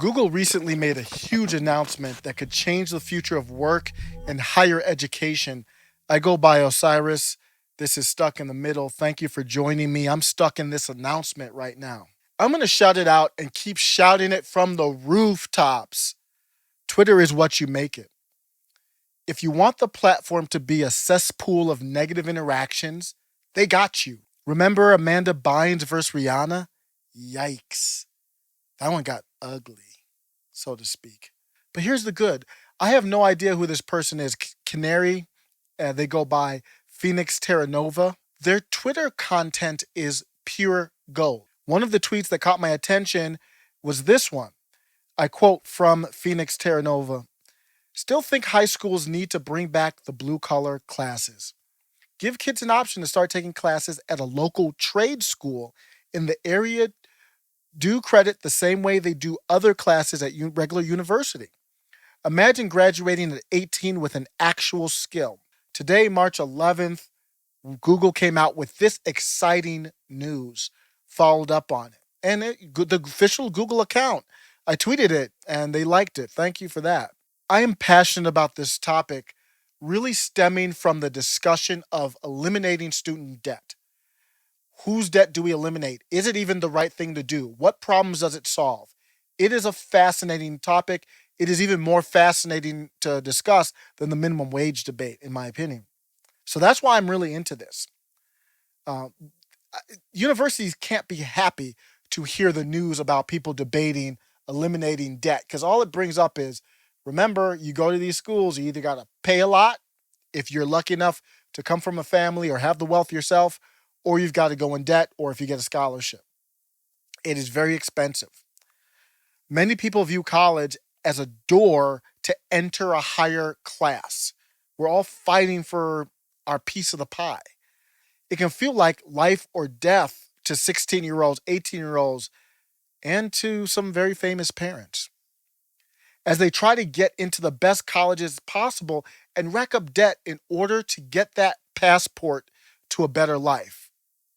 Google recently made a huge announcement that could change the future of work and higher education. I go by Osiris. This is Stuck in the Middle. Thank you for joining me. I'm stuck in this announcement right now. I'm going to shout it out and keep shouting it from the rooftops. Twitter is what you make it. If you want the platform to be a cesspool of negative interactions, they got you. Remember Amanda Bynes versus Rihanna? Yikes. That one got ugly, so to speak. But here's the good. I have no idea who this person is. Canary, they go by Phoenix Terra Nova. Their Twitter content is pure gold. One of the tweets that caught my attention was this one. I quote from Phoenix Terra Nova. Still think high schools need to bring back the blue collar classes. Give kids an option to start taking classes at a local trade school in the area. Do credit the same way they do other classes at regular university. Imagine graduating at 18 with an actual skill. Today, March 11th, Google came out with this exciting news, followed up on it. And the official Google account, I tweeted it and they liked it. Thank you for that. I am passionate about this topic, really stemming from the discussion of eliminating student debt. Whose debt do we eliminate? Is it even the right thing to do? What problems does it solve? It is a fascinating topic. It is even more fascinating to discuss than the minimum wage debate, in my opinion. So that's why I'm really into this. Uh, Universities can't be happy to hear the news about people debating eliminating debt because all it brings up is remember, you go to these schools, you either got to pay a lot if you're lucky enough to come from a family or have the wealth yourself, or you've got to go in debt, or if you get a scholarship. It is very expensive. Many people view college as a door to enter a higher class. We're all fighting for our piece of the pie. It can feel like life or death to 16-year-olds, 18-year-olds, and to some very famous parents as they try to get into the best colleges possible and rack up debt in order to get that passport to a better life.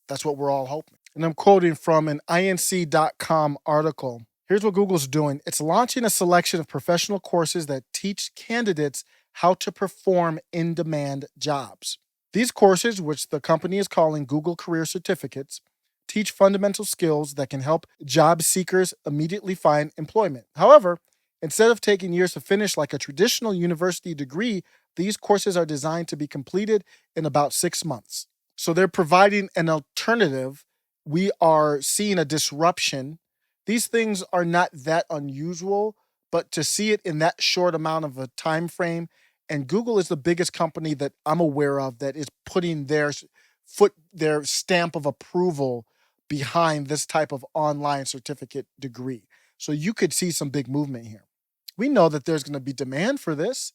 That's what we're all hoping. And I'm quoting from an inc.com article. Here's what Google's doing. It's launching a selection of professional courses that teach candidates how to perform in-demand jobs. These courses, which the company is calling Google Career Certificates, teach fundamental skills that can help job seekers immediately find employment. However, instead of taking years to finish like a traditional university degree, these courses are designed to be completed in about 6 months. So they're providing an alternative. We are seeing a disruption. These things are not that unusual, but to see it in that short amount of a time frame, and Google is the biggest company that I'm aware of that is putting their stamp of approval behind this type of online certificate degree. So you could see some big movement here. We know that there's going to be demand for this.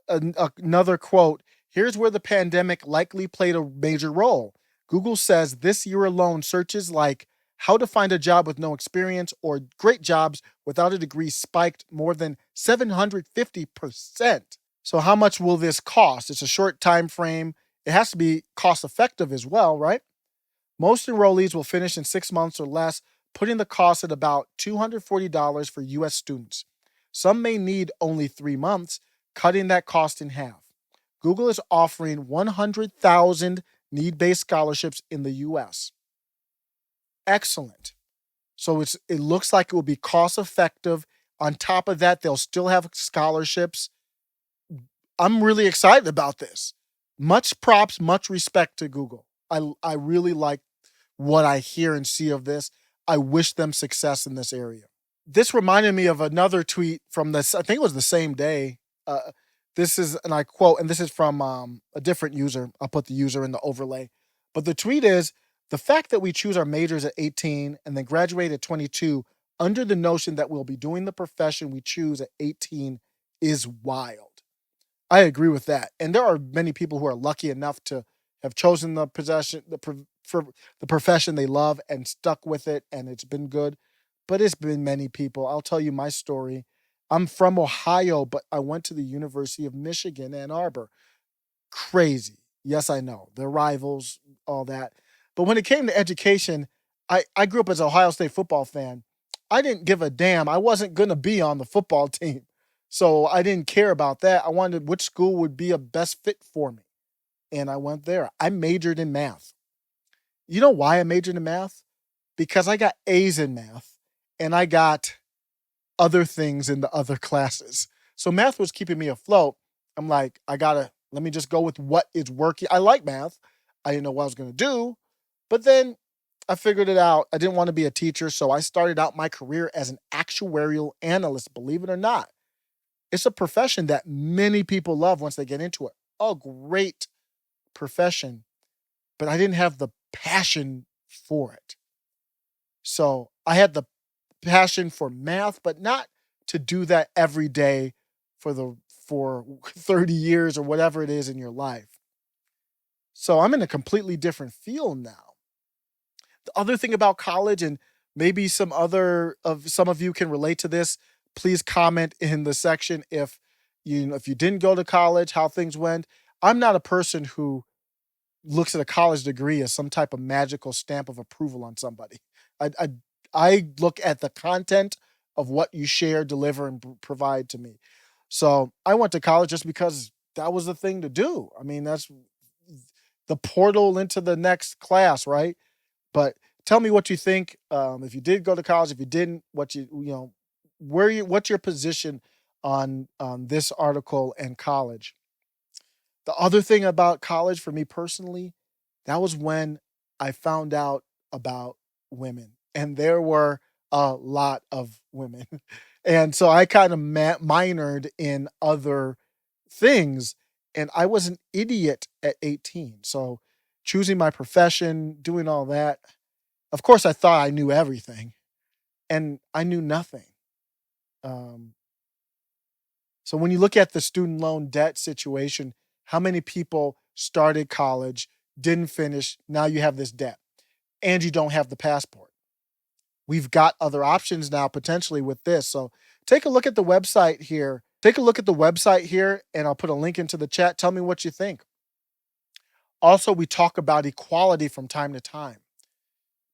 Another quote. Here's where the pandemic likely played a major role. Google says this year alone, searches like how to find a job with no experience or great jobs without a degree spiked more than 750%. So how much will this cost? It's a short time frame. It has to be cost effective as well, right? Most enrollees will finish in 6 months or less, putting the cost at about $240 for US students. Some may need only 3 months, cutting that cost in half. Google is offering 100,000 need-based scholarships in the US. Excellent. So it looks like it will be cost effective. On top of that, they'll still have scholarships. I'm really excited about this. Much props, much respect to Google. I really like what I hear and see of this. I wish them success in this area. This reminded me of another tweet from this, I think it was the same day. This is, and I quote, and this is from a different user. I'll put the user in the overlay. But the tweet is, the fact that we choose our majors at 18 and then graduate at 22 under the notion that we'll be doing the profession we choose at 18 is wild. I agree with that. And there are many people who are lucky enough to have chosen the profession they love and stuck with it, and it's been good. But it's been many people. I'll tell you my story. I'm from Ohio, but I went to the University of Michigan, Ann Arbor. Crazy. Yes, I know. They're rivals, all that. But when it came to education, I grew up as an Ohio State football fan. I didn't give a damn. I wasn't going to be on the football team. So I didn't care about that. I wanted which school would be a best fit for me. And I went there. I majored in math. You know why I majored in math? Because I got A's in math and I got other things in the other classes. So math was keeping me afloat. I'm like, let me just go with what is working. I like math. I didn't know what I was going to do. But then I figured it out. I didn't want to be a teacher. So I started out my career as an actuarial analyst, believe it or not. It's a profession that many people love once they get into it. A great profession, but I didn't have the passion for it. So I had the passion for math, but not to do that every day for 30 years or whatever it is in your life. So I'm in a completely different field now. The other thing about college, and maybe some of you can relate to this, please comment in the section if you didn't go to college, how things went. I'm not a person who looks at a college degree as some type of magical stamp of approval on somebody. I I, I look at the content of what you share, deliver, and provide to me. So I went to college just because that was the thing to do. I mean, that's the portal into the next class, right? But tell me what you think. If you did go to college, if you didn't, what's your position on this article and college? The other thing about college for me personally, that was when I found out about women, and there were a lot of women. And so I kind of minored in other things, and I was an idiot at 18. So choosing my profession, doing all that, of course, I thought I knew everything, and I knew nothing. Um, so when you look at the student loan debt situation, how many people started college, didn't finish, now you have this debt, and you don't have the passport. We've got other options now potentially with this. So take a look at the website here. Take a look at the website here, and I'll put a link into the chat. Tell me what you think. Also, we talk about equality from time to time.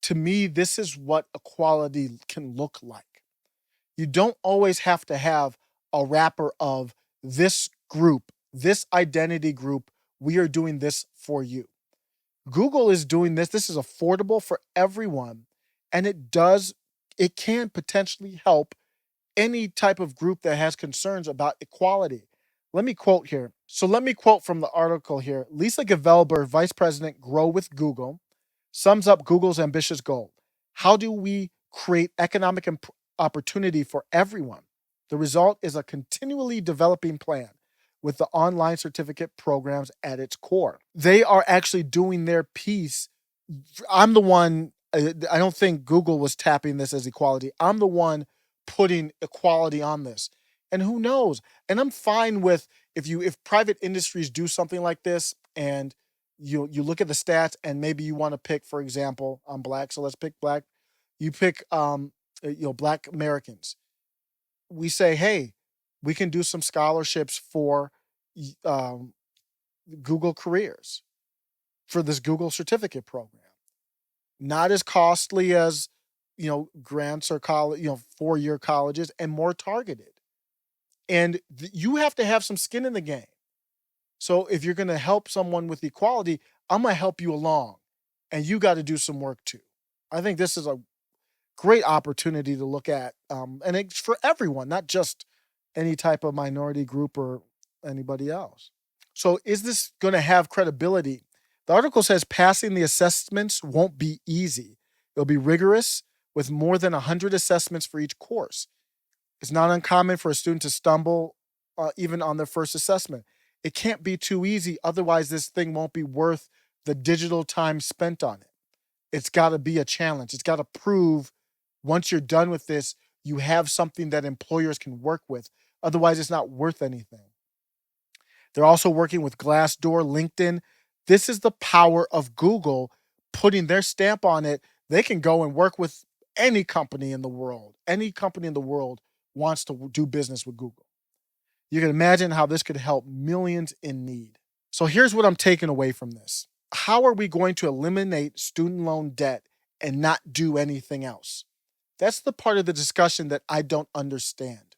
To me, this is what equality can look like. You don't always have to have a wrapper of this group, this identity group. We are doing this for you. Google is doing this. This is affordable for everyone. And it can potentially help any type of group that has concerns about equality. Let me quote here. So let me quote from the article here. Lisa Gevelber, Vice President, Grow with Google, sums up Google's ambitious goal. How do we create economic opportunity for everyone? The result is a continually developing plan with the online certificate programs at its core. They are actually doing their piece. I'm the one, I don't think Google was tapping this as equality. I'm the one putting equality on this. And who knows? And I'm fine with if private industries do something like this and you look at the stats and maybe you want to pick, for example, I'm black, so let's pick black. You pick black Americans. We say, hey, we can do some scholarships for um, Google careers for this Google certificate program. Not as costly as grants or college, 4-year colleges, and more targeted. And you have to have some skin in the game. So if you're going to help someone with equality, I'm going to help you along, and you got to do some work too. I think this is a great opportunity to look at, and it's for everyone, not just any type of minority group or anybody else. So, is this going to have credibility? The article says passing the assessments won't be easy. It'll be rigorous with more than 100 assessments for each course. It's not uncommon for a student to stumble even on their first assessment. It can't be too easy, otherwise, this thing won't be worth the digital time spent on it. It's got to be a challenge. It's got to prove once you're done with this, you have something that employers can work with. Otherwise, it's not worth anything. They're also working with Glassdoor, LinkedIn. This is the power of Google putting their stamp on it. They can go and work with any company in the world. Any company in the world wants to do business with Google. You can imagine how this could help millions in need. So here's what I'm taking away from this. How are we going to eliminate student loan debt and not do anything else? That's the part of the discussion that I don't understand.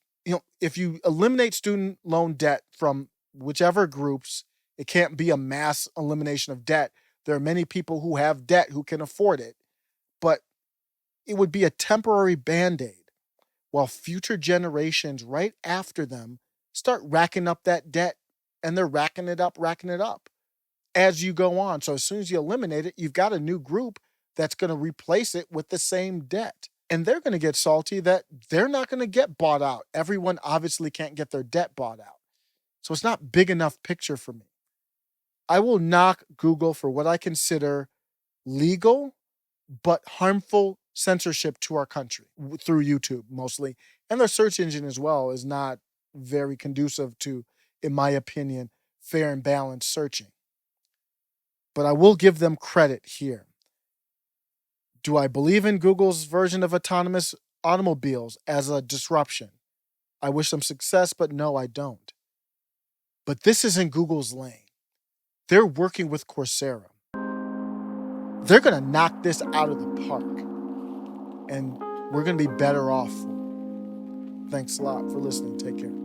If you eliminate student loan debt from whichever groups, it can't be a mass elimination of debt. There are many people who have debt who can afford it, but it would be a temporary band aid while future generations right after them start racking up that debt, and they're racking it up as you go on. So as soon as you eliminate it, you've got a new group that's going to replace it with the same debt. And they're going to get salty that they're not going to get bought out. Everyone obviously can't get their debt bought out. So it's not big enough picture for me. I will knock Google for what I consider legal but harmful censorship to our country through YouTube mostly. And their search engine as well is not very conducive to, in my opinion, fair and balanced searching. But I will give them credit here. Do I believe in Google's version of autonomous automobiles as a disruption? I wish them success, but no, I don't. But this isn't Google's lane. They're working with Coursera. They're going to knock this out of the park, and we're going to be better off for it. Thanks a lot for listening. Take care.